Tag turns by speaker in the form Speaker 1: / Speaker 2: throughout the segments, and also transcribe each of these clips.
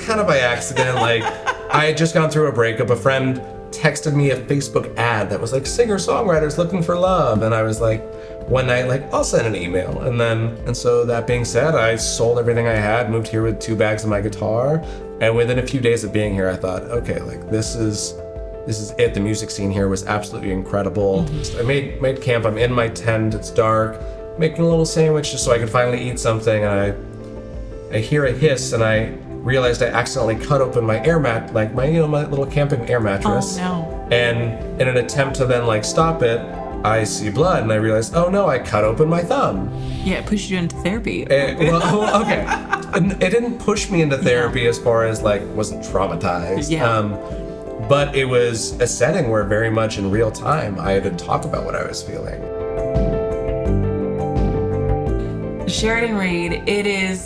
Speaker 1: kind of by accident. Like, I had just gone through a breakup. A friend texted me a Facebook ad that was like, singer-songwriters looking for love. And I was like, one night, like, I'll send an email. And so that being said, I sold everything I had, moved here with 2 bags of my guitar. And within a few days of being here, I thought, okay, like, this is it. The music scene here was absolutely incredible. I made camp. I'm in my tent. It's dark, making a little sandwich just so I could finally eat something. And I hear a hiss, and I realized I accidentally cut open my air mat, like my little camping air mattress.
Speaker 2: Oh no!
Speaker 1: And in an attempt to then like stop it, I see blood, and I realized, oh no, I cut open my thumb.
Speaker 2: Yeah, it pushed you into therapy.
Speaker 1: Well, okay. It didn't push me into therapy as far as like wasn't traumatized.
Speaker 2: Yeah.
Speaker 1: But it was a setting where very much in real time I had to talk about what I was feeling.
Speaker 2: Sheridan Reed,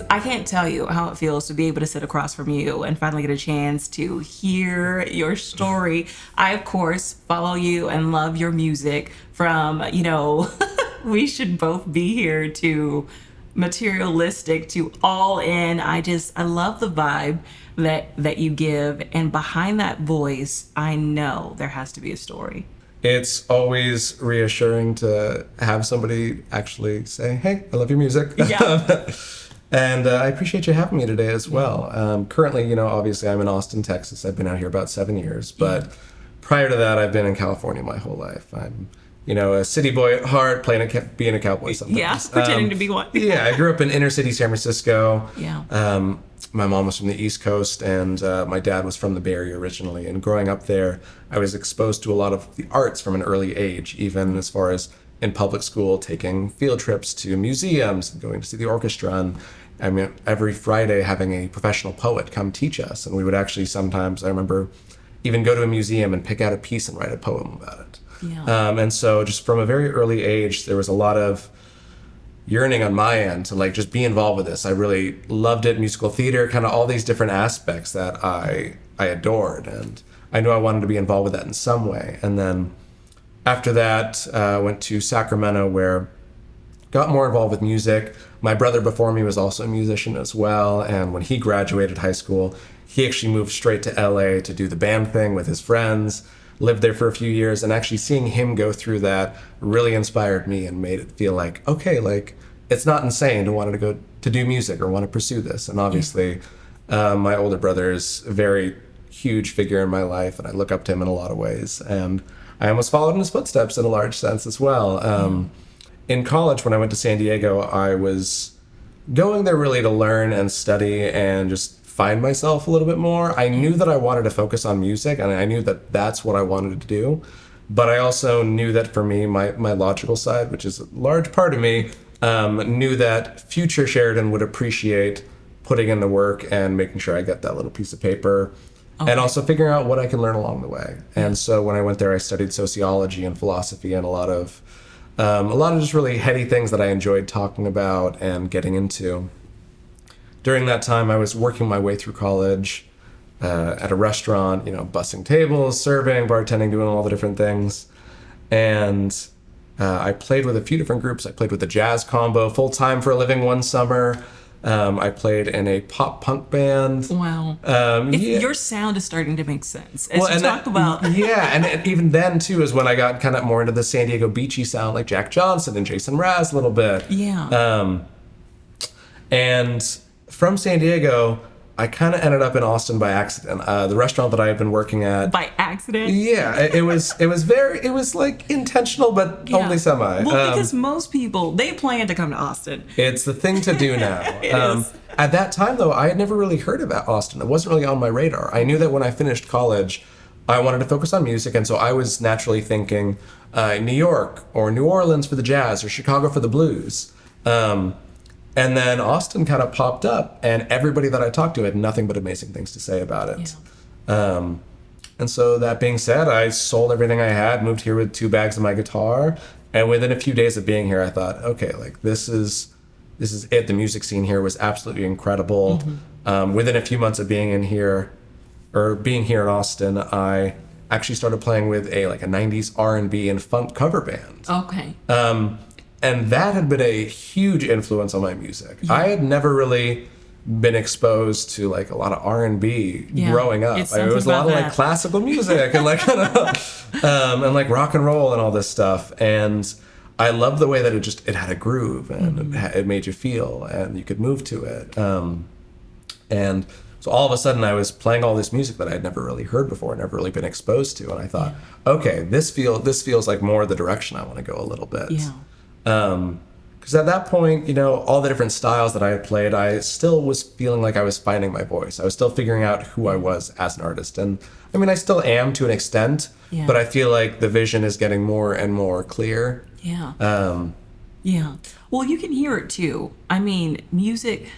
Speaker 2: I can't tell you how it feels to be able to sit across from you and finally get a chance to hear your story. I, of course, follow you and love your music from, We Should Both Be Here to Materialistic to All In. I love the vibe that you give. And behind that voice, I know there has to be a story.
Speaker 1: It's always reassuring to have somebody actually say, hey, I love your music.
Speaker 2: Yeah.
Speaker 1: And I appreciate you having me today as well. Currently, obviously I'm in Austin, Texas. I've been out here about 7 years, but prior to that, I've been in California my whole life. I'm, a city boy at heart, being a cowboy sometimes.
Speaker 2: Yeah, pretending to be one.
Speaker 1: Yeah, I grew up in inner city San Francisco.
Speaker 2: Yeah.
Speaker 1: My mom was from the East Coast, and my dad was from the Bay Area originally. And growing up there, I was exposed to a lot of the arts from an early age, even as far as in public school, taking field trips to museums and going to see the orchestra. And I mean, every Friday having a professional poet come teach us. And we would actually sometimes, I remember, even go to a museum and pick out a piece and write a poem about it.
Speaker 2: Yeah.
Speaker 1: And so just from a very early age, there was a lot of yearning on my end to like just be involved with this. I really loved it, musical theater, kind of all these different aspects that I adored, and I knew I wanted to be involved with that in some way. And then after that, went to Sacramento, where got more involved with music. My brother before me was also a musician as well, and when he graduated high school, he actually moved straight to LA to do the band thing with his friends. Lived there for a few years, and actually seeing him go through that really inspired me and made it feel like, okay, like it's not insane to want to go to do music or want to pursue this. And obviously, my older brother is a very huge figure in my life, and I look up to him in a lot of ways. And I almost followed in his footsteps in a large sense as well. In college, when I went to San Diego, I was going there really to learn and study and just find myself a little bit more. I knew that I wanted to focus on music, and I knew that that's what I wanted to do. But I also knew that for me, my logical side, which is a large part of me, knew that future Sheridan would appreciate putting in the work and making sure I get that little piece of paper, and also figuring out what I can learn along the way. And so when I went there, I studied sociology and philosophy and a lot of just really heady things that I enjoyed talking about and getting into. During that time, I was working my way through college at a restaurant, bussing tables, serving, bartending, doing all the different things. And I played with a few different groups. I played with the Jazz Combo full-time for a living one summer. I played in a pop-punk band.
Speaker 2: Wow. Your sound is starting to make sense.
Speaker 1: Yeah, and even then, too, is when I got kind of more into the San Diego beachy sound, like Jack Johnson and Jason Mraz a little bit.
Speaker 2: Yeah.
Speaker 1: And from San Diego, I kind of ended up in Austin by accident. The restaurant that I had been working at.
Speaker 2: By accident?
Speaker 1: Yeah, it was like intentional, but only semi.
Speaker 2: Well, because most people, they plan to come to Austin.
Speaker 1: It's the thing to do now.
Speaker 2: It is.
Speaker 1: At that time, though, I had never really heard about Austin. It wasn't really on my radar. I knew that when I finished college, I wanted to focus on music, and so I was naturally thinking New York or New Orleans for the jazz or Chicago for the blues. And then Austin kind of popped up, and everybody that I talked to had nothing but amazing things to say about it. Yeah. And so that being said, I sold everything I had, moved here with 2 bags of my guitar, and within a few days of being here, I thought, okay, like this is it. The music scene here was absolutely incredible. Mm-hmm. Within a few months of being here in Austin, I actually started playing with a 90s R&B and funk cover band.
Speaker 2: Okay.
Speaker 1: And that had been a huge influence on my music. Yeah. I had never really been exposed to like a lot of R&B growing up.
Speaker 2: It's
Speaker 1: It was a lot of
Speaker 2: that.
Speaker 1: like classical music and like kind of, and like rock and roll and all this stuff. And I love the way that it had a groove and it made you feel and you could move to it. And so all of a sudden I was playing all this music that I'd never really heard before, never really been exposed to. And I thought, okay, this feels like more the direction I want to go a little bit. Because at that point, you know, all the different styles that I had played, I still was feeling like I was finding my voice. I was still figuring out who I was as an artist. And I mean, I still am to an extent, but I feel like the vision is getting more and more clear.
Speaker 2: Well, you can hear it too. I mean, music,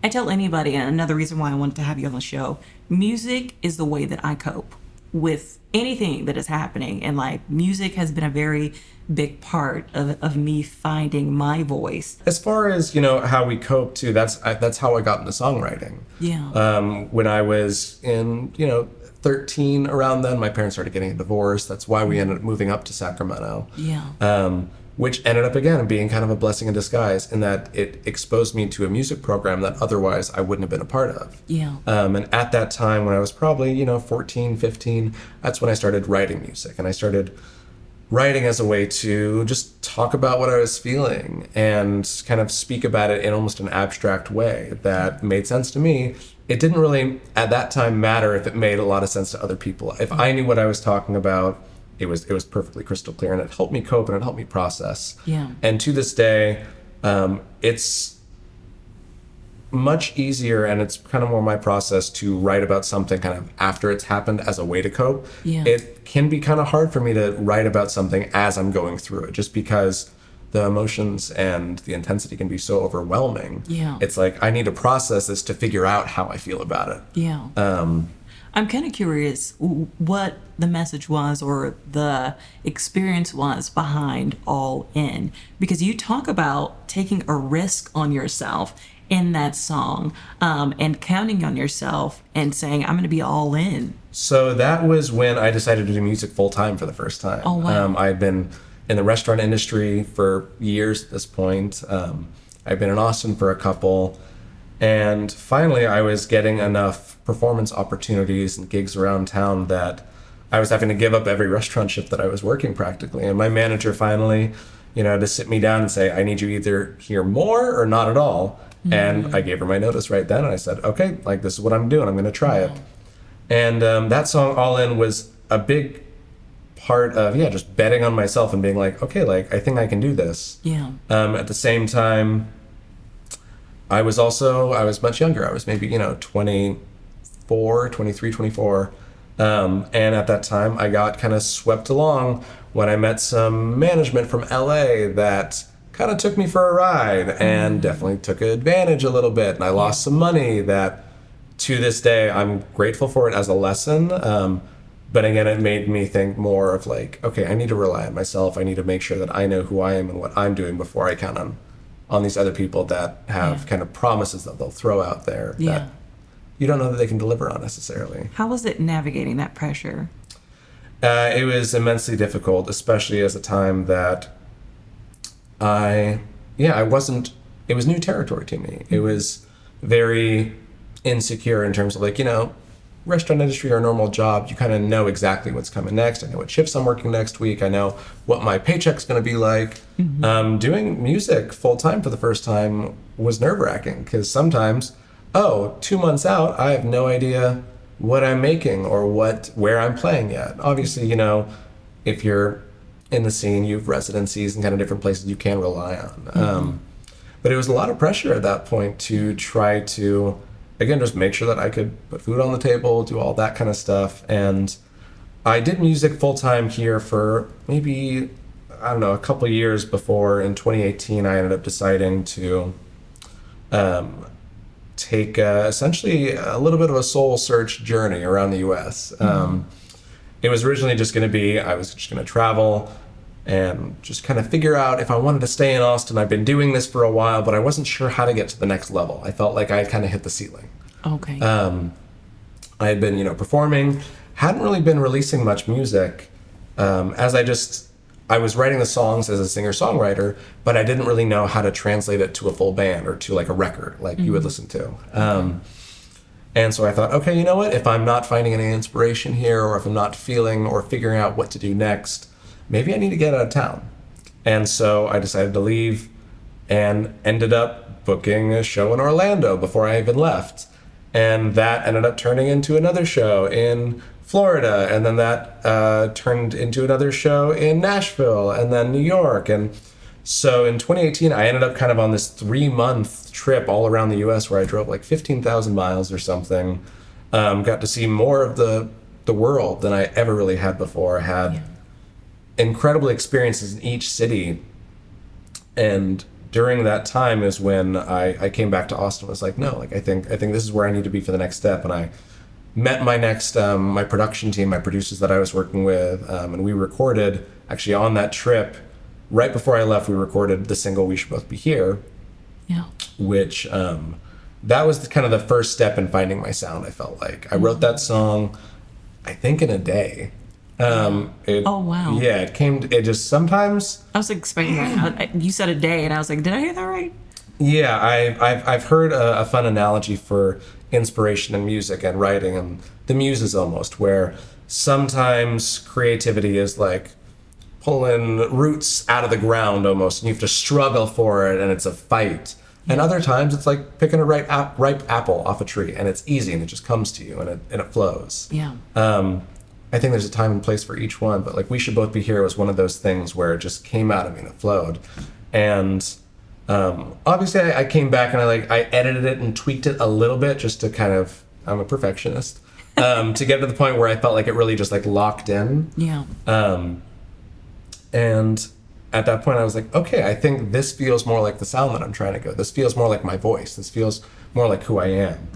Speaker 2: I tell anybody, and another reason why I wanted to have you on the show, music is the way that I cope with anything that is happening. And like, music has been a very big part of me finding my voice.
Speaker 1: As far as, you know, how we cope too, that's how I got into songwriting. When I was in, you know, 13, around then, my parents started getting a divorce. That's why we ended up moving up to Sacramento. Which ended up again being kind of a blessing in disguise in that it exposed me to a music program that otherwise I wouldn't have been a part of. And at that time, when I was probably, you know, 14, 15, that's when I started writing music. And I started writing as a way to just talk about what I was feeling and kind of speak about it in almost an abstract way that made sense to me. It didn't really, at that time, matter if it made a lot of sense to other people. If I knew what I was talking about, it was perfectly crystal clear, and it helped me cope and it helped me process. And to this day, it's much easier, and it's kind of more my process to write about something kind of after it's happened as a way to cope. It can be kind of hard for me to write about something as I'm going through it, just because the emotions and the intensity can be so overwhelming. It's like I need to process this to figure out how I feel about it.
Speaker 2: I'm kind of curious what the message was or the experience was behind All In, because you talk about taking a risk on yourself in that song, and counting on yourself and saying, I'm going to be all in.
Speaker 1: So that was when I decided to do music full time for the first time.
Speaker 2: Oh, wow.
Speaker 1: I had been in the restaurant industry for years at this point. I've been in Austin for a couple. And finally, I was getting enough performance opportunities and gigs around town that I was having to give up every restaurant shift that I was working practically. And my manager finally, you know, to sit me down and say, I need you either here more or not at all. And I gave her my notice right then. And I said, okay, like this is what I'm doing. I'm going to try it. And that song, All In, was a big part of, just betting on myself and being like, okay, like I think I can do this. At the same time, I was much younger. I was maybe, 23, 24. And at that time, I got kind of swept along when I met some management from LA that kind of took me for a ride and definitely took advantage a little bit. And I lost some money that to this day, I'm grateful for it as a lesson. But again, it made me think more of like, okay, I need to rely on myself. I need to make sure that I know who I am and what I'm doing before I count on these other people that have kind of promises that they'll throw out there that you don't know that they can deliver on necessarily.
Speaker 2: How was it navigating that pressure?
Speaker 1: It was immensely difficult, especially as a time that it was new territory to me. It was very insecure in terms of like, restaurant industry or a normal job, you kind of know exactly what's coming next. I know what shifts I'm working next week. I know what my paycheck's going to be like. Doing music full time for the first time was nerve-wracking because sometimes, 2 months out, I have no idea what I'm making or where I'm playing yet. Obviously, if you're in the scene, you have residencies and kind of different places you can rely on. But it was a lot of pressure at that point to try to, again, just make sure that I could put food on the table, do all that kind of stuff. And I did music full time here for maybe, a couple years before in 2018, I ended up deciding to take essentially a little bit of a soul search journey around the U.S. It was originally just going to be, I was just going to travel and just kind of figure out if I wanted to stay in Austin. I've been doing this for a while, but I wasn't sure how to get to the next level. I felt like I had kind of hit the ceiling.
Speaker 2: Okay.
Speaker 1: I had been, performing, hadn't really been releasing much music, as I just I was writing the songs as a singer-songwriter, but I didn't really know how to translate it to a full band or to like a record like you would listen to. And so I thought, okay, you know what? If I'm not finding any inspiration here, or if I'm not feeling or figuring out what to do next, maybe I need to get out of town. And so I decided to leave and ended up booking a show in Orlando before I even left. And that ended up turning into another show in Florida. And then that turned into another show in Nashville and then New York. And so in 2018, I ended up kind of on this 3-month trip all around the US where I drove like 15,000 miles or something. Got to see more of the world than I ever really had before. Had incredible experiences in each city. And during that time is when I came back to Austin. I was like, no, like I think this is where I need to be for the next step. And I met my next my production team, my producers that I was working with, and we recorded actually on that trip. Right before I left, we recorded the single "We Should Both Be Here," which that was kind of the first step in finding my sound. I felt like I wrote that song, I think in a day.
Speaker 2: Oh wow!
Speaker 1: Yeah, it just sometimes.
Speaker 2: I was expecting that. You said a day, and I was like, did I hear that right?
Speaker 1: Yeah, I've heard a fun analogy for inspiration in music and writing and the muses almost, where sometimes creativity is like pulling roots out of the ground almost, and you have to struggle for it, and it's a fight. And other times it's like picking a ripe apple off a tree, and it's easy, and it just comes to you, and it flows.
Speaker 2: Yeah.
Speaker 1: I think there's a time and place for each one, but like "We Should Both Be Here" was one of those things where it just came out of me and it flowed. And obviously I came back and I edited it and tweaked it a little bit just to kind of, I'm a perfectionist, to get to the point where I felt like it really just like locked in.
Speaker 2: Yeah.
Speaker 1: And at that point I was like, okay, I think this feels more like the sound that I'm trying to go. This feels more like my voice. This feels more like who I am.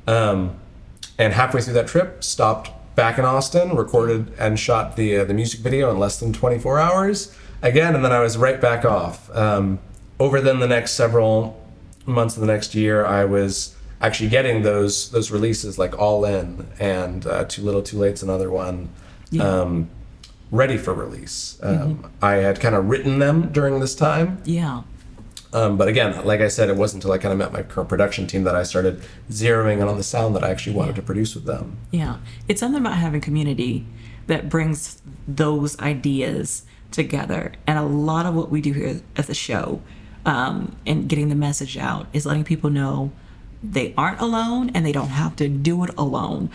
Speaker 1: And halfway through that trip, stopped back in Austin, recorded and shot the music video in less than 24 hours again, and then I was right back off. Over then the next several months of the next year, I was actually getting those releases like All In and Too Little Too Late's another one, ready for release. I had kind of written them during this time.
Speaker 2: Yeah.
Speaker 1: But again, like I said, it wasn't until I kind of met my current production team that I started zeroing in on the sound that I actually wanted to produce with them.
Speaker 2: Yeah. It's something about having community that brings those ideas together. And a lot of what we do here at the show, and getting the message out, is letting people know they aren't alone and they don't have to do it alone,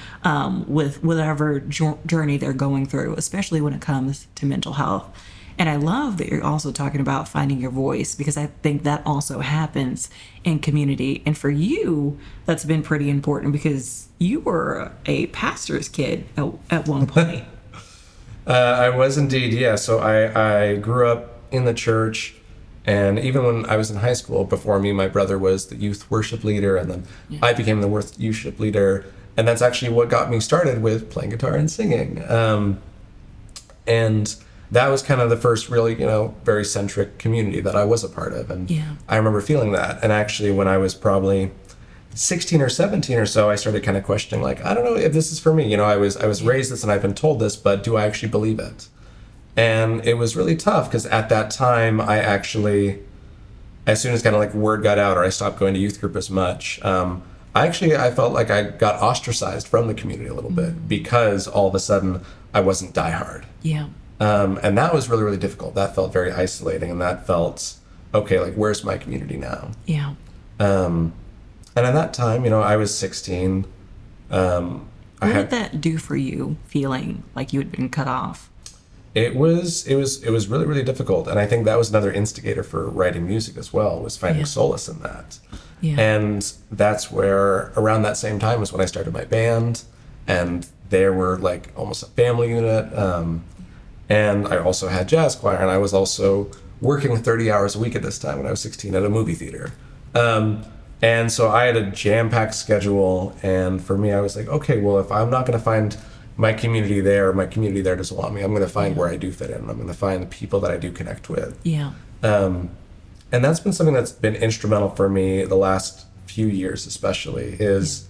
Speaker 2: with whatever journey they're going through, especially when it comes to mental health. And I love that you're also talking about finding your voice, because I think that also happens in community. And for you, that's been pretty important because you were a pastor's kid at one point.
Speaker 1: I was indeed, yeah. So I grew up in the church, and even when I was in high school, before me, my brother was the youth worship leader, and then I became the youth worship leader. And that's actually what got me started with playing guitar and singing. And that was kind of the first really, very centric community that I was a part of. And I remember feeling that. And actually, when I was probably 16 or 17 or so, I started kind of questioning, like, I don't know if this is for me. I was raised this and I've been told this, but do I actually believe it? And it was really tough because at that time, I actually, as soon as kind of like word got out or I stopped going to youth group as much, I felt like I got ostracized from the community a little bit because all of a sudden I wasn't diehard.
Speaker 2: Yeah.
Speaker 1: And that was really, really difficult. That felt very isolating, and that felt, okay, like, where's my community now?
Speaker 2: Yeah.
Speaker 1: And at that time, I was 16.
Speaker 2: What did that do for you, feeling like you had been cut off?
Speaker 1: It was really, really difficult. And I think that was another instigator for writing music as well, was finding solace in that.
Speaker 2: Yeah.
Speaker 1: And that's where, around that same time, was when I started my band, and there were like almost a family unit. And I also had jazz choir, and I was also working 30 hours a week at this time when I was 16 at a movie theater. And so I had a jam-packed schedule, and for me, I was like, okay, well, if I'm not going to find my community there, or my community there doesn't want me, I'm going to find where I do fit in, and I'm going to find the people that I do connect with.
Speaker 2: Yeah.
Speaker 1: And that's been something that's been instrumental for me the last few years especially, is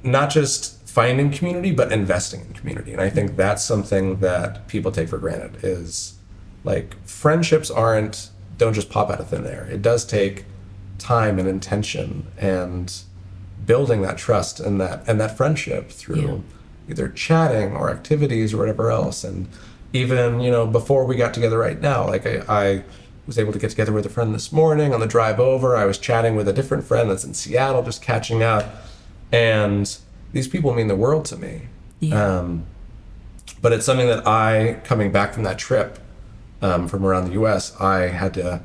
Speaker 1: not just finding community, but investing in community. And I think that's something that people take for granted, is like friendships don't just pop out of thin air. It does take time and intention and building that trust and that friendship through either chatting or activities or whatever else. And even, before we got together right now, like I was able to get together with a friend this morning on the drive over. I was chatting with a different friend that's in Seattle, just catching up. And these people mean the world to me.
Speaker 2: Yeah.
Speaker 1: But it's something that coming back from that trip from around the US, I had to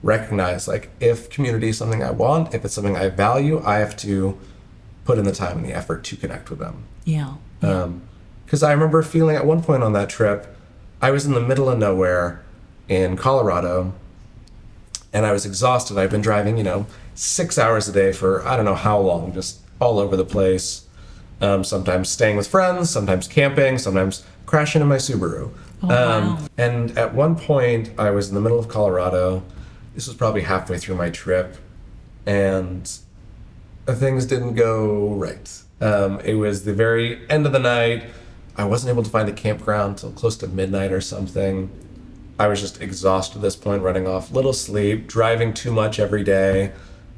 Speaker 1: recognize, like, if community is something I want, if it's something I value, I have to put in the time and the effort to connect with them.
Speaker 2: Yeah.
Speaker 1: Because I remember feeling at one point on that trip, I was in the middle of nowhere in Colorado, and I was exhausted. I've been driving, 6 hours a day for I don't know how long, just all over the place. Sometimes staying with friends, sometimes camping, sometimes crashing in my Subaru.
Speaker 2: Oh, wow.
Speaker 1: And at one point, I was in the middle of Colorado. This was probably halfway through my trip, and things didn't go right. It was the very end of the night. I wasn't able to find a campground until close to midnight or something. I was just exhausted at this point, running off little sleep, driving too much every day,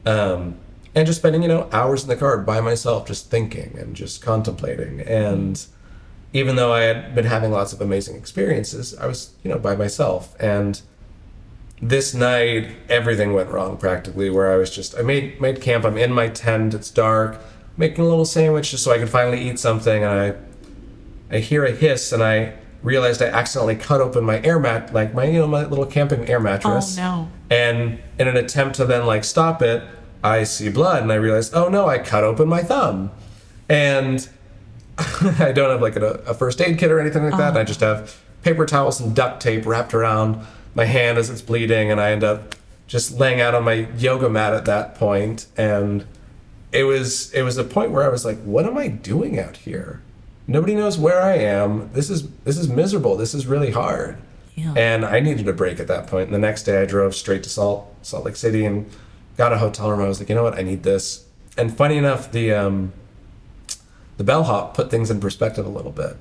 Speaker 1: and just spending, hours in the car by myself, just thinking and just contemplating. And even though I had been having lots of amazing experiences, I was, by myself. And this night, everything went wrong practically, where I made camp. I'm in my tent. It's dark, making a little sandwich just so I could finally eat something. And I hear a hiss, and I realized I accidentally cut open my air mat, like my little camping air mattress.
Speaker 2: Oh, no.
Speaker 1: And in an attempt to then stop it, I see blood, and I realized, oh no, I cut open my thumb. And I don't have a first aid kit or anything like that. And I just have paper towels and duct tape wrapped around my hand as it's bleeding, and I end up just laying out on my yoga mat at that point. And it was a point where I was like, what am I doing out here? Nobody knows where I am. This is miserable. This is really hard.
Speaker 2: Yeah.
Speaker 1: And I needed a break at that point. And the next day I drove straight to Salt Lake City and got a hotel room. I was like, you know what? I need this. And funny enough, the bellhop put things in perspective a little bit,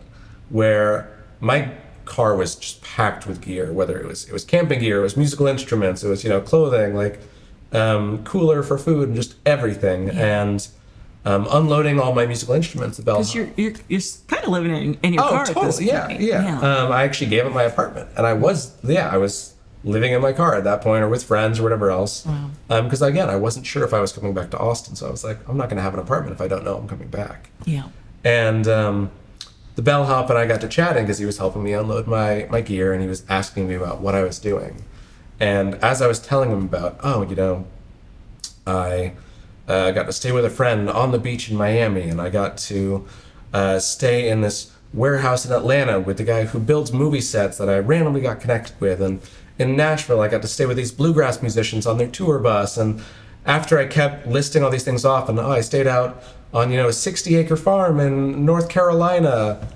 Speaker 1: where my car was just packed with gear, whether it was camping gear, it was musical instruments, it was, clothing, cooler for food, and just everything. Yeah. And unloading all my musical instruments, the bellhop.
Speaker 2: Because you're kind of living in your car
Speaker 1: totally.
Speaker 2: at this point.
Speaker 1: Yeah. I actually gave up my apartment, and I was living in my car at that point, or with friends or whatever else.
Speaker 2: Wow.
Speaker 1: Because again, I wasn't sure if I was coming back to Austin, so I was like, I'm not going to have an apartment if I don't know I'm coming back.
Speaker 2: Yeah.
Speaker 1: And the bellhop and I got to chatting because he was helping me unload my gear, and he was asking me about what I was doing. And as I was telling him about, I got to stay with a friend on the beach in Miami, and I got to stay in this warehouse in Atlanta with the guy who builds movie sets that I randomly got connected with. And in Nashville, I got to stay with these bluegrass musicians on their tour bus. And after I kept listing all these things off, and I stayed out on, a 60-acre farm in North Carolina,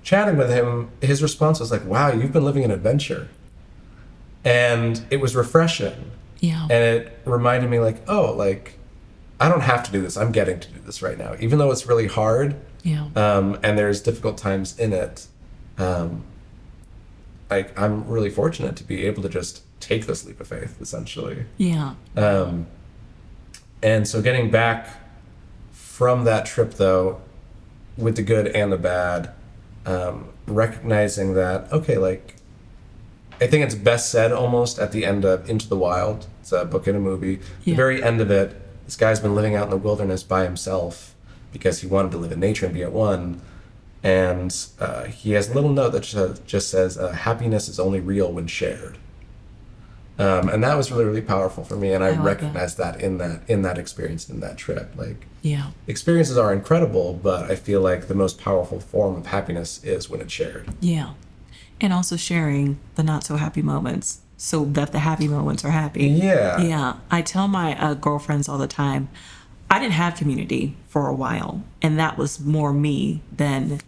Speaker 1: chatting with him, his response was like, wow, you've been living an adventure. And it was refreshing.
Speaker 2: Yeah.
Speaker 1: And it reminded me I don't have to do this. I'm getting to do this right now. Even though it's really hard, and there's difficult times in it, I'm really fortunate to be able to just take this leap of faith, essentially.
Speaker 2: Yeah.
Speaker 1: And so getting back from that trip, though, with the good and the bad, recognizing that, I think it's best said almost at the end of Into the Wild. It's a book and a movie.
Speaker 2: Yeah.
Speaker 1: The very end of it, this guy's been living out in the wilderness by himself because he wanted to live in nature and be at one. And he has a little note that just says, happiness is only real when shared. And that was really, really powerful for me. And I recognized that in that experience, in that trip. Experiences are incredible, but I feel like the most powerful form of happiness is when it's shared.
Speaker 2: Yeah. And also sharing the not so happy moments so that the happy moments are happy.
Speaker 1: Yeah.
Speaker 2: Yeah. I tell my girlfriends all the time, I didn't have community for a while, and that was more me than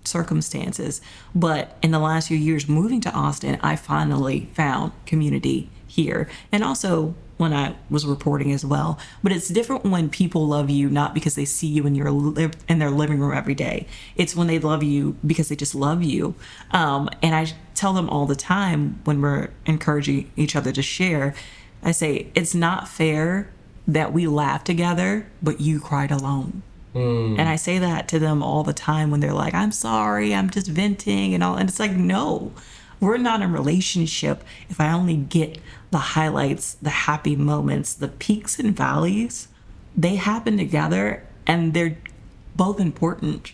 Speaker 2: circumstances. But in the last few years moving to Austin, I finally found community here. And also when I was reporting as well. But it's different when people love you not because they see you in in their living room every day. It's when they love you because they just love you. And I tell them all the time when we're encouraging each other to share, I say, it's not fair that we laugh together, but you cried alone. And I say that to them all the time when they're like, I'm sorry, I'm just venting and all. And it's like, no, we're not in a relationship if I only get the highlights, the happy moments, the peaks and valleys. They happen together and they're both important,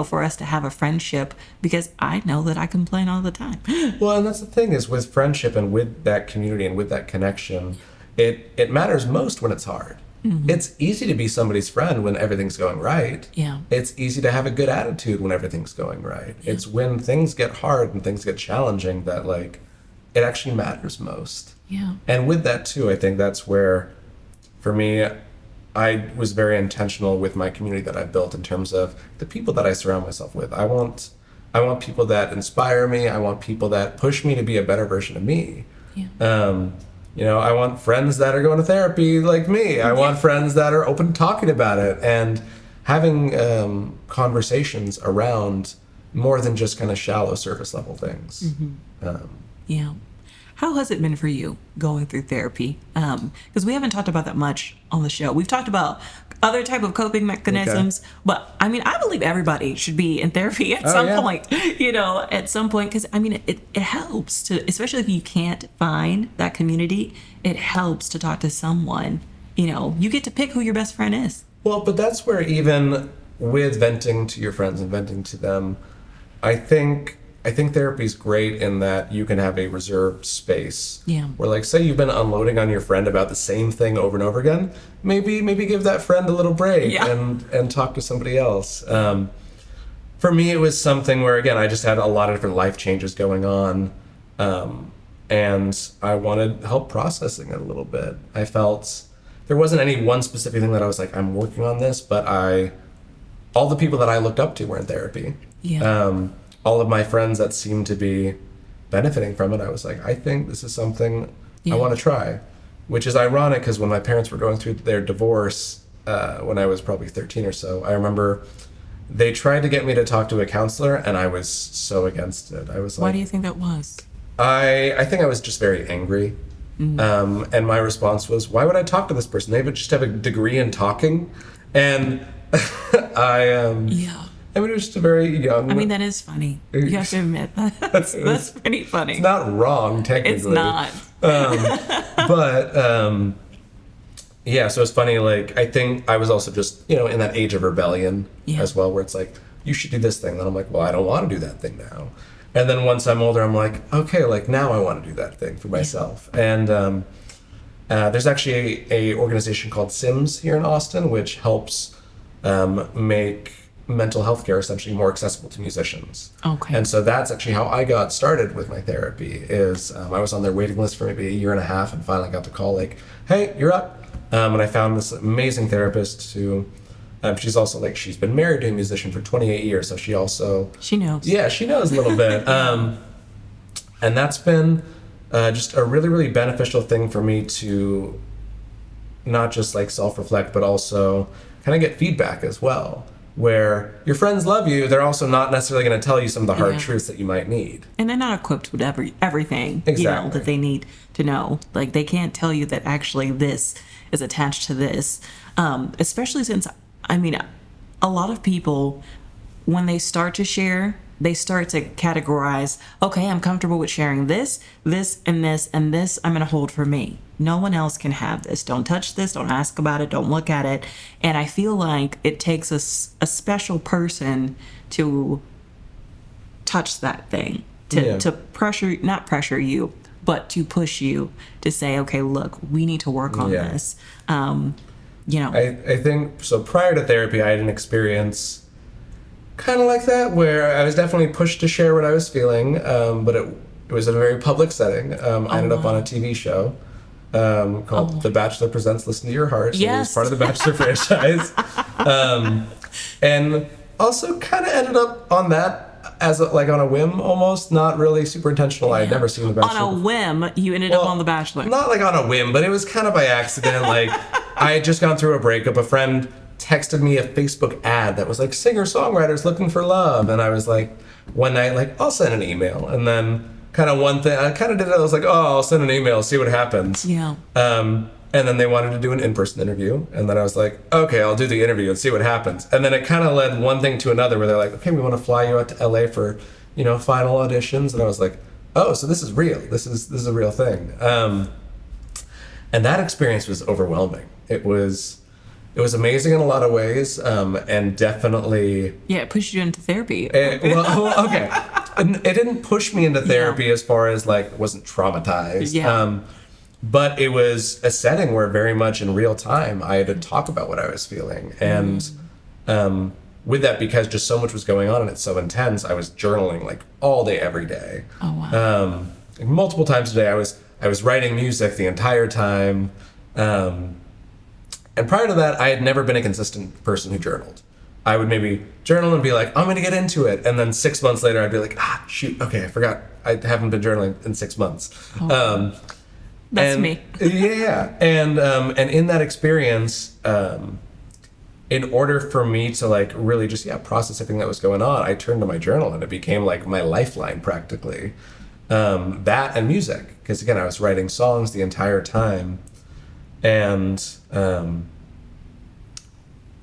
Speaker 2: for us to have a friendship, because I know that I complain all the time.
Speaker 1: Well, and that's the thing is with friendship and with that community and with that connection, it matters most when it's hard. It's easy to be somebody's friend when everything's going right.
Speaker 2: Yeah.
Speaker 1: It's easy to have a good attitude when everything's going right. Yeah. It's when things get hard and things get challenging that it actually matters most.
Speaker 2: Yeah.
Speaker 1: And with that too, I think that's where, for me, I was very intentional with my community that I built in terms of the people that I surround myself with. I want people that inspire me. I want people that push me to be a better version of me.
Speaker 2: Yeah.
Speaker 1: I want friends that are going to therapy like me. I want friends that are open to talking about it and having conversations around more than just kind of shallow surface level things.
Speaker 2: Yeah. How has it been for you going through therapy? Because we haven't talked about that much on the show. We've talked about other type of coping mechanisms, but I believe everybody should be in therapy at some point, at some point, because it helps to, especially if you can't find that community, it helps to talk to someone. You get to pick who your best friend is.
Speaker 1: Well, but that's where even with venting to your friends and venting to them, I think therapy is great in that you can have a reserved space.
Speaker 2: Yeah.
Speaker 1: Where say you've been unloading on your friend about the same thing over and over again, maybe give that friend a little break and talk to somebody else. For me, it was something where, again, I just had a lot of different life changes going on. And I wanted help processing it a little bit. I felt there wasn't any one specific thing that I was like, I'm working on this, but all the people that I looked up to were in therapy.
Speaker 2: Yeah.
Speaker 1: All of my friends that seemed to be benefiting from it, I was like, I think this is something I want to try, which is ironic because when my parents were going through their divorce, when I was probably 13 or so, I remember they tried to get me to talk to a counselor and I was so against it. I was like,
Speaker 2: why do you think that was?
Speaker 1: I think I was just very angry. And my response was, why would I talk to this person? They would just have a degree in talking. And it was just a very young...
Speaker 2: that is funny. You have to admit that. That's pretty funny.
Speaker 1: It's not wrong, technically.
Speaker 2: It's not.
Speaker 1: So it's funny, I think I was also just, in that age of rebellion as well, where it's like, you should do this thing. Then I'm like, well, I don't want to do that thing now. And then once I'm older, I'm like, okay, now I want to do that thing for myself. And there's actually a organization called SIMS here in Austin, which helps make mental health care essentially more accessible to musicians.
Speaker 2: Okay.
Speaker 1: And so that's actually how I got started with my therapy is I was on their waiting list for maybe a year and a half and finally got the call hey, you're up. And I found this amazing therapist who, she's also she's been married to a musician for 28 years. So she
Speaker 2: knows.
Speaker 1: Yeah, she knows a little bit. And that's been just a really, really beneficial thing for me to not just self-reflect, but also kind of get feedback as well. Where your friends love you, they're also not necessarily going to tell you some of the hard truths that you might need.
Speaker 2: And they're not equipped with everything
Speaker 1: exactly.
Speaker 2: that they need to know. They can't tell you that actually this is attached to this. Especially since, a lot of people, when they start to share, they start to categorize, okay, I'm comfortable with sharing this, this, and this, and this I'm going to hold for me. No one else can have this. Don't touch this. Don't ask about it. Don't look at it. And I feel like it takes a special person to touch that thing, to not pressure you, but to push you to say, okay, look, we need to work on this.
Speaker 1: I think, so prior to therapy, I had an experience kind of like that, where I was definitely pushed to share what I was feeling, but it was in a very public setting. I ended up on a TV show called The Bachelor Presents Listen to Your Heart. So it was part of the Bachelor franchise. And also kind of ended up on that as like on a whim almost, not really super intentional. I had never seen The Bachelor.
Speaker 2: On a whim, you ended up on The Bachelor.
Speaker 1: Not like on a whim, but it was kind of by accident. Like I had just gone through a breakup. A friend texted me a Facebook ad that was like singer-songwriters looking for love. And I was like, one night, like, I'll send an email. And then kind of one thing, I kind of did it. I was like, oh, I'll send an email, see what happens.
Speaker 2: Yeah.
Speaker 1: And then they wanted to do an in-person interview. And then I was like, okay, I'll do the interview and see what happens. And then it kind of led one thing to another where they're like, okay, we want to fly you out to LA for, final auditions. And I was like, oh, so this is real. This is a real thing. And that experience was overwhelming. It was amazing in a lot of ways. And definitely...
Speaker 2: Yeah, it pushed you into therapy.
Speaker 1: Okay. It didn't push me into therapy as far as like, wasn't traumatized.
Speaker 2: Yeah.
Speaker 1: But it was a setting where very much in real time I had to talk about what I was feeling. And with that, because just so much was going on and it's so intense, I was journaling like all day, every day.
Speaker 2: Oh, wow.
Speaker 1: Multiple times a day, I was writing music the entire time. And prior to that, I had never been a consistent person who journaled. I would maybe journal and be like, I'm going to get into it. And then 6 months later, I'd be like, shoot, okay, I forgot. I haven't been journaling in 6 months.
Speaker 2: Oh. That's me.
Speaker 1: Yeah. And in that experience, in order for me to like really just, process everything that was going on, I turned to my journal and it became like my lifeline practically. That and music. Because again, I was writing songs the entire time. And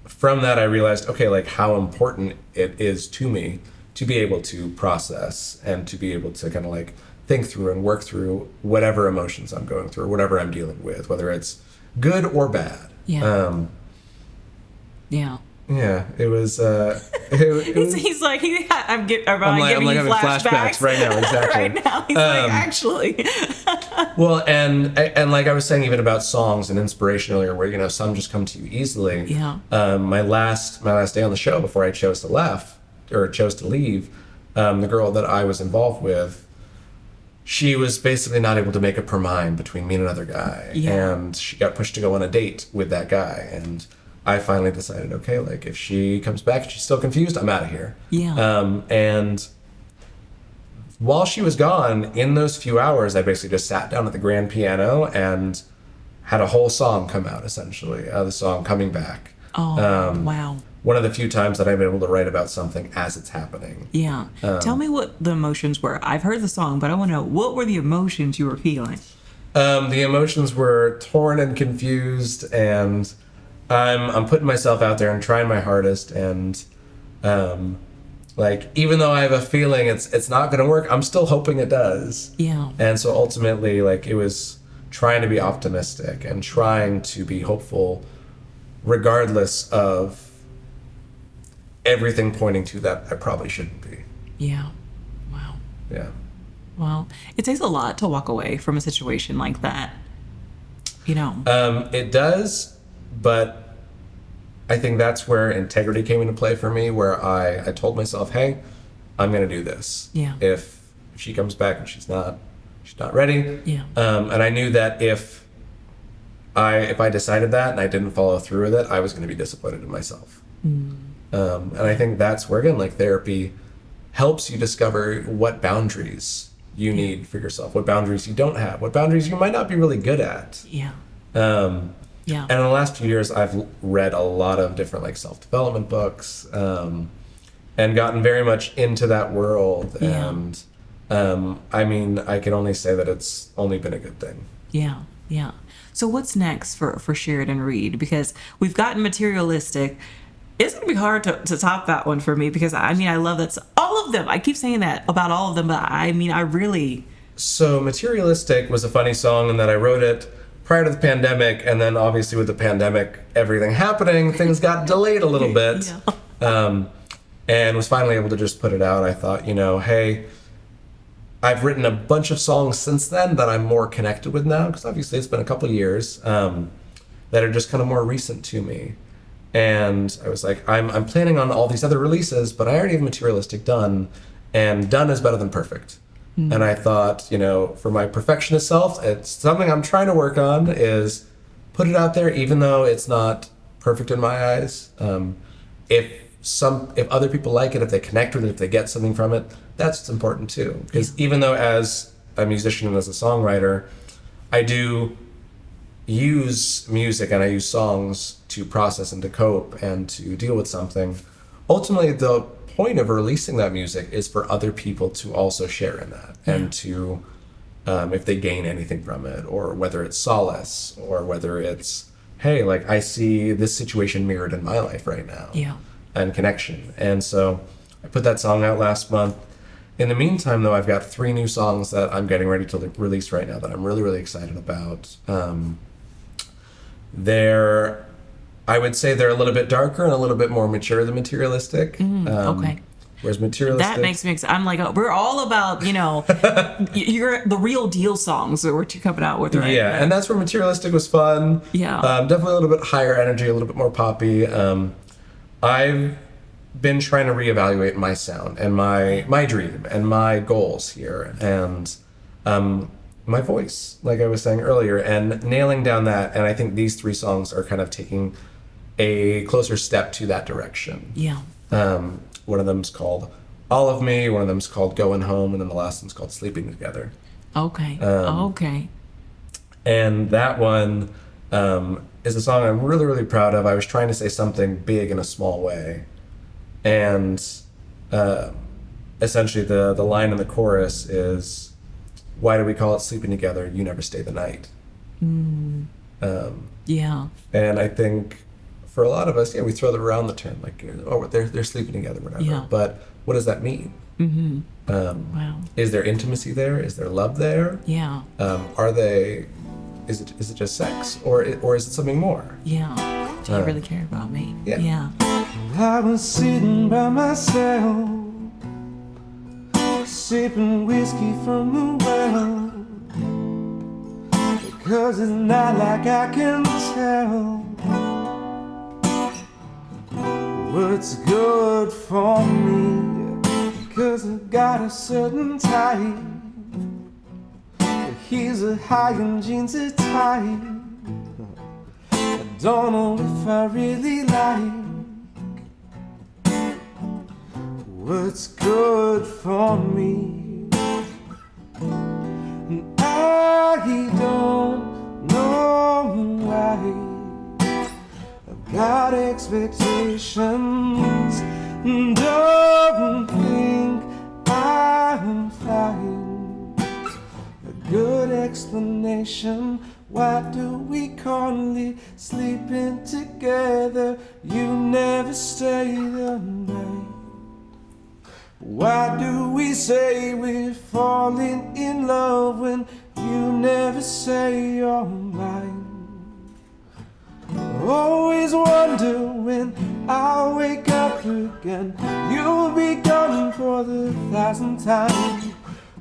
Speaker 1: from that, I realized, okay, like how important it is to me to be able to process and to be able to kind of like think through and work through whatever emotions I'm going through, whatever I'm dealing with, whether it's good or bad.
Speaker 2: Yeah.
Speaker 1: Yeah, it was. It was
Speaker 2: he's like, I'm giving
Speaker 1: having
Speaker 2: you flashbacks
Speaker 1: right now. Exactly.
Speaker 2: Right now, he's like, actually.
Speaker 1: Well, and like I was saying, even about songs and inspiration earlier, where some just come to you easily.
Speaker 2: Yeah.
Speaker 1: My last day on the show before I chose to leave, the girl that I was involved with, she was basically not able to make up her mind between me and another guy, and she got pushed to go on a date with that guy, and I finally decided, okay, like if she comes back and she's still confused, I'm out of here.
Speaker 2: Yeah.
Speaker 1: And while she was gone, in those few hours, I basically just sat down at the grand piano and had a whole song come out, essentially, the song Coming Back.
Speaker 2: Oh, wow.
Speaker 1: One of the few times that I've been able to write about something as it's happening.
Speaker 2: Yeah. Tell me what the emotions were. I've heard the song, but I want to know, what were the emotions you were feeling?
Speaker 1: The emotions were torn and confused, and I'm putting myself out there and trying my hardest, and like even though I have a feeling it's not going to work, I'm still hoping it does.
Speaker 2: Yeah.
Speaker 1: And so ultimately, like it was trying to be optimistic and trying to be hopeful, regardless of everything pointing to that I probably shouldn't be.
Speaker 2: Yeah. Wow.
Speaker 1: Yeah.
Speaker 2: Well, it takes a lot to walk away from a situation like that.
Speaker 1: It does, but I think that's where integrity came into play for me, where I told myself, hey, I'm going to do this.
Speaker 2: Yeah.
Speaker 1: If she comes back and she's not ready.
Speaker 2: Yeah.
Speaker 1: And I knew that if I decided that and I didn't follow through with it, I was going to be disappointed in myself. And I think that's where, again, like therapy helps you discover what boundaries you need for yourself, what boundaries you don't have, what boundaries you might not be really good at.
Speaker 2: Yeah.
Speaker 1: And in the last few years, I've read a lot of different like self-development books, and gotten very much into that world.
Speaker 2: Yeah.
Speaker 1: And I mean, I can only say that it's only been a good thing.
Speaker 2: Yeah. Yeah. So what's next for Sheridan Reed? Because we've gotten Materialistic. It's going to be hard to top that one for me, because I love that. All of them. I keep saying that about all of them, but I really...
Speaker 1: So Materialistic was a funny song in that I wrote it prior to the pandemic, and then obviously with the pandemic, everything happening, things got delayed a little bit.
Speaker 2: Yeah.
Speaker 1: And was finally able to just put it out. I thought, hey, I've written a bunch of songs since then that I'm more connected with now, because obviously it's been a couple of years, that are just kind of more recent to me. And I was like, I'm planning on all these other releases, but I already have Materialistic done, and done is better than perfect. And I thought, for my perfectionist self, it's something I'm trying to work on, is put it out there, even though it's not perfect in my eyes. If if other people like it, if they connect with it, if they get something from it, that's what's important too. Because even though as a musician and as a songwriter, I do use music and I use songs to process and to cope and to deal with something, ultimately the point of releasing that music is for other people to also share in that and to if they gain anything from it, or whether it's solace, or whether it's, hey, like I see this situation mirrored in my life right now, and connection. And so I put that song out last month. In the meantime, though, I've got 3 new songs that I'm getting ready to release right now that I'm really, really excited about. I would say they're a little bit darker and a little bit more mature than Materialistic.
Speaker 2: Okay.
Speaker 1: Whereas Materialistic...
Speaker 2: That makes me excited. I'm like, we're all about, you're the real deal songs that we're coming out with, right?
Speaker 1: Yeah, and that's where Materialistic was fun.
Speaker 2: Yeah.
Speaker 1: Definitely a little bit higher energy, a little bit more poppy. I've been trying to reevaluate my sound and my dream and my goals here, and my voice, like I was saying earlier, and nailing down that. And I think these 3 songs are kind of taking a closer step to that direction.
Speaker 2: Yeah.
Speaker 1: One of them's called All of Me, one of them's called Going Home, and then the last one's called Sleeping Together.
Speaker 2: Okay. Okay.
Speaker 1: And that one is a song I'm really, really proud of. I was trying to say something big in a small way. And essentially the line in the chorus is, why do we call it sleeping together? You never stay the night.
Speaker 2: Yeah.
Speaker 1: And I think for a lot of us, we throw around the term, like, oh, they're sleeping together, whatever.
Speaker 2: Yeah.
Speaker 1: But what does that mean?
Speaker 2: Wow.
Speaker 1: Is there intimacy there? Is there love there?
Speaker 2: Yeah.
Speaker 1: Is it just sex, or is it something more?
Speaker 2: Yeah. Do you really care about me?
Speaker 1: Yeah.
Speaker 3: I was sitting by myself, sipping whiskey from the well, because it's not like I can tell what's good for me, because I got a certain type. He's a high and jeans are tight. I don't know if I really like what's good for me. And I don't know why I've got expectations and don't think I'm fine. A good explanation. Why do we call it sleeping together? You never stay the night. Why do we say we're falling in love when you never say you're mine? Always wonder when I'll wake up again, you'll be gone for the 1,000th time.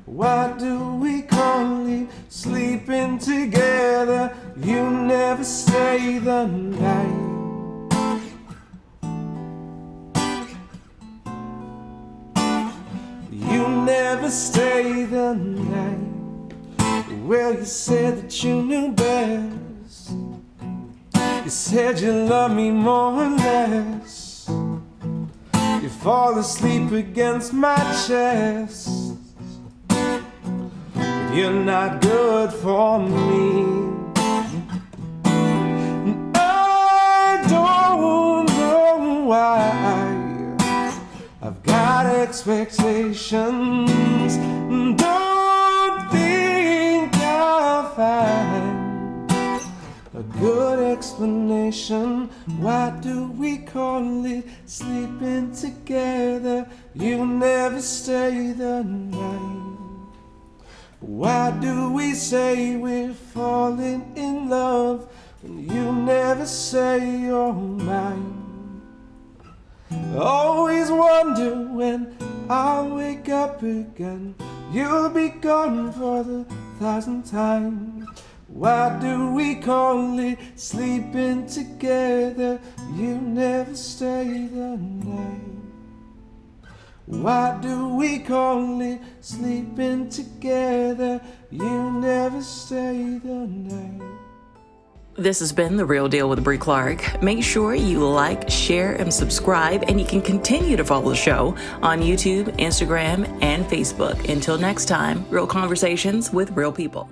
Speaker 3: Why do we call it sleeping together? You never stay the night. You never stay the night. Well, you said that you knew best. You said you loved me more or less. You fall asleep against my chest. But you're not good for me. I don't know why I've got expectations. Don't think I'll find a good explanation. Why do we call it sleeping together? You never stay the night. Why do we say we're falling in love when you never say you're mine? Always wonder when I'll wake up again, you'll be gone for the 1,000th time. Why do we call it sleeping together? You never stay the night. Why do we call it sleeping together? You never stay the night.
Speaker 2: This has been The Real Deal with Bre Clark. Make sure you like, share, and subscribe, and you can continue to follow the show on YouTube, Instagram, and Facebook. Until next time, real conversations with real people.